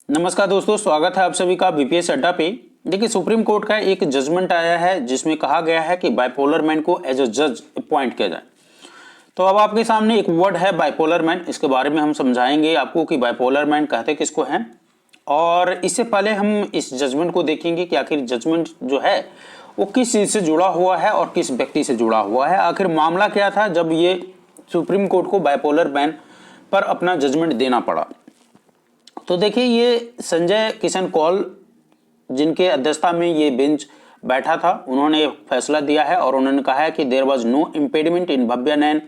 नमस्कार दोस्तों, स्वागत है आप सभी का बीपीएस अड्डा पे। देखिए, सुप्रीम कोर्ट का एक जजमेंट आया है जिसमें कहा गया है कि बाइपोलर मैन को एज अ जज अपॉइंट किया जाए। तो अब आपके सामने एक वर्ड है बाइपोलर मैन। इसके बारे में हम समझाएंगे आपको कि बाइपोलर मैन कहते किसको हैं, और इससे पहले हम इस जजमेंट को देखेंगे कि आखिर जजमेंट जो है वो किस चीज से जुड़ा हुआ है और किस व्यक्ति से जुड़ा हुआ है। आखिर मामला क्या था जब ये सुप्रीम कोर्ट को बाइपोलर मैन पर अपना जजमेंट देना पड़ा। तो देखिए, ये संजय किशन कौल जिनके अध्यक्षता में ये बेंच बैठा था, उन्होंने फैसला दिया है और उन्होंने कहा है कि there was no impediment in Bhavya Nain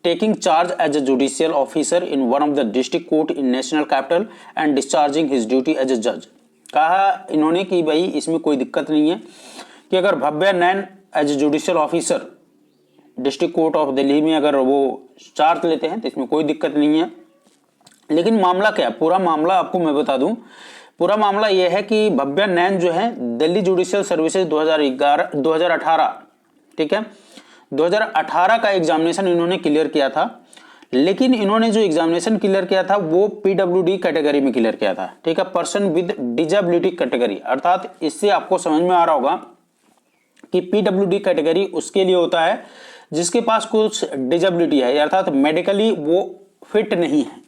taking charge as a judicial officer in one of the district court in national capital and discharging his duty as a जज। कहा इन्होंने कि भाई इसमें कोई दिक्कत नहीं है कि अगर Bhavya Nain as a judicial officer district court of Delhi में अगर वो चार्ज लेते हैं तो इसमें कोई दिक्कत नहीं है। लेकिन मामला क्या है, पूरा मामला आपको मैं बता दूं। पूरा मामला यह है कि भव्या नैन जो है दिल्ली जुडिशियल सर्विसेज 2018, ठीक है, 2018 का एग्जामिनेशन इन्होंने क्लियर किया था। लेकिन इन्होंने जो एग्जामिनेशन क्लियर किया था वो पीडब्ल्यूडी कैटेगरी में क्लियर किया था, ठीक है, पर्सन विद डिजेबिलिटी कैटेगरी। अर्थात इससे आपको समझ में आ रहा होगा कि पीडब्ल्यूडी कैटेगरी उसके लिए होता है जिसके पास कुछ डिजेबिलिटी है, अर्थात मेडिकली वो फिट नहीं है,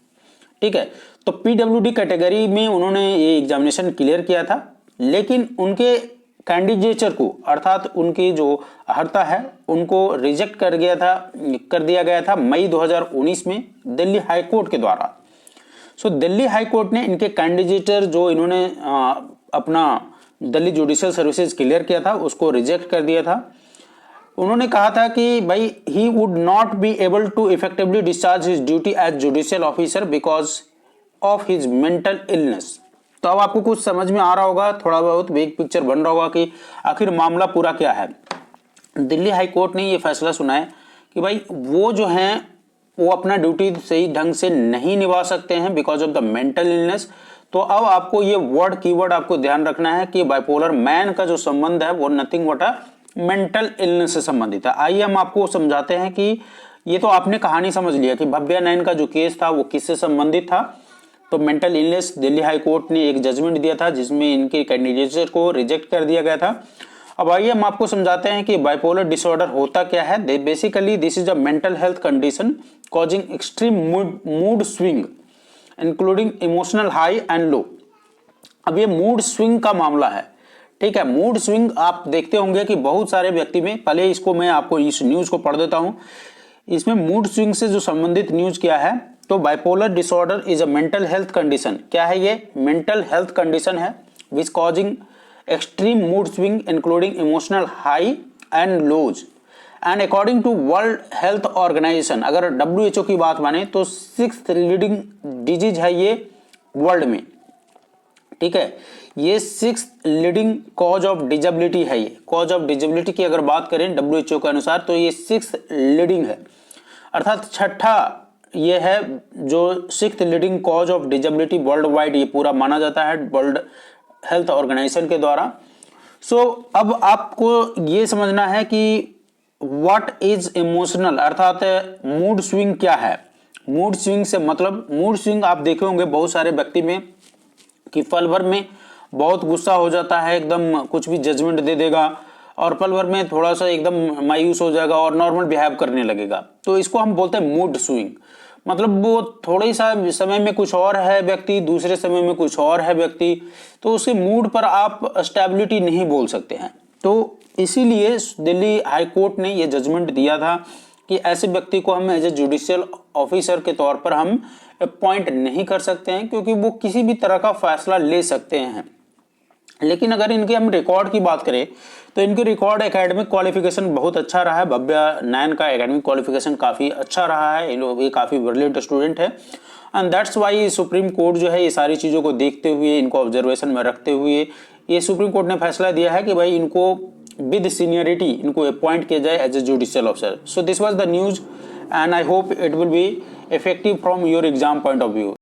ठीक है। तो पीडब्ल्यूडी कैटेगरी में उन्होंने ये एग्जामिनेशन क्लियर किया था, लेकिन उनके कैंडिडेचर को, अर्थात उनकी जो अर्हता है उनको रिजेक्ट कर दिया गया था मई 2019 में दिल्ली हाई कोर्ट के द्वारा। सो दिल्ली हाई कोर्ट ने इनके कैंडिडेचर जो इन्होंने अपना दिल्ली जुडिशियल सर्विसेज क्लियर किया था उसको रिजेक्ट कर दिया था। उन्होंने कहा था कि भाई he would not be able to effectively discharge his duty as judicial officer because of his mental illness. तो अब आपको कुछ समझ में आ रहा होगा, थोड़ा बहुत बिग पिक्चर बन रहा होगा कि आखिर मामला पूरा क्या है। दिल्ली हाई कोर्ट ने ये फैसला सुनाया कि भाई वो जो हैं वो अपना ड्यूटी सही ढंग से नहीं निभा सकते हैं because of the mental illness. तो अब आपको ये कीवर्ड आपको ध्यान रखना है कि बाइपोलर मैन का जो संबंध है वो nothing but a mental illness से संबंधित है। आइए हम आपको समझाते हैं कि ये तो आपने कहानी समझ लिया कि भव्या नैन का जो केस था वो किससे संबंधित था। तो mental illness, Delhi high court ने एक जजमेंट दिया था जिसमें इनके कैंडिडेचर को रिजेक्ट कर दिया गया था। अब आइए हम आपको समझाते हैं कि बाइपोलर डिसऑर्डर होता क्या है। Basically this is a mental health condition causing extreme mood swing including emotional high and low. अब ये मूड स्विंग का मामला है, ठीक है। मूड स्विंग आप देखते होंगे कि बहुत सारे व्यक्ति में, पहले इसको मैं आपको इस न्यूज को पढ़ देता हूं। इसमें मूड स्विंग से जो संबंधित न्यूज क्या है, तो bipolar disorder is a mental health condition. क्या है ये? मेंटल हेल्थ कंडीशन है which causing extreme mood swing including emotional high and lows and according to World Health Organization, अगर WHO की बात माने तो 6th लीडिंग डिजीज है ये वर्ल्ड में, ठीक है। ये 6th leading cause of disability है। ये कॉज ऑफ डिजेबिलिटी की अगर बात करें WHO के अनुसार तो ये 6th लीडिंग है, अर्थात छठा ये है जो 6th leading cause of disability world wide ये पूरा माना जाता है वर्ल्ड हेल्थ ऑर्गेनाइजेशन के द्वारा। सो अब आपको ये समझना है कि व्हाट इज इमोशनल, अर्थात मूड स्विंग क्या है। मूड स्विंग से मतलब, मूड स्विंग आप देखे होंगे बहुत सारे व्यक्ति में कि पल भर में बहुत गुस्सा हो जाता है, एकदम कुछ भी जजमेंट दे देगा, और पल भर में थोड़ा सा एकदम मायूस हो जाएगा और नॉर्मल बिहेव करने लगेगा। तो इसको हम बोलते हैं मूड स्विंग। मतलब वो थोड़े सा समय में कुछ और है व्यक्ति, दूसरे समय में कुछ और है व्यक्ति, तो उसके मूड पर आप स्टेबिलिटी नहीं बोल सकते हैं। तो इसीलिए दिल्ली हाई कोर्ट ने ये जजमेंट दिया था कि ऐसे व्यक्ति को हम एज ए जुडिशियल ऑफिसर के तौर पर हम अपॉइंट नहीं कर सकते हैं, क्योंकि वो किसी भी तरह का फैसला ले सकते हैं। लेकिन अगर इनके हम रिकॉर्ड की बात करें तो इनके रिकॉर्ड एकेडमिक क्वालिफिकेशन बहुत अच्छा रहा है। भव्या नैन का एकेडमिक क्वालिफिकेशन काफ़ी अच्छा रहा है, ये काफ़ी ब्रिलियंट स्टूडेंट है, and that's why supreme court जो है ये सारी चीज़ों को देखते हुए, इनको ऑब्जर्वेशन में रखते हुए ये सुप्रीम कोर्ट ने फैसला दिया है कि भाई इनको विद सीनियरिटी इनको अपॉइंट किया जाए as a judicial officer. So this was the news and I hope it will be effective from your exam point of view.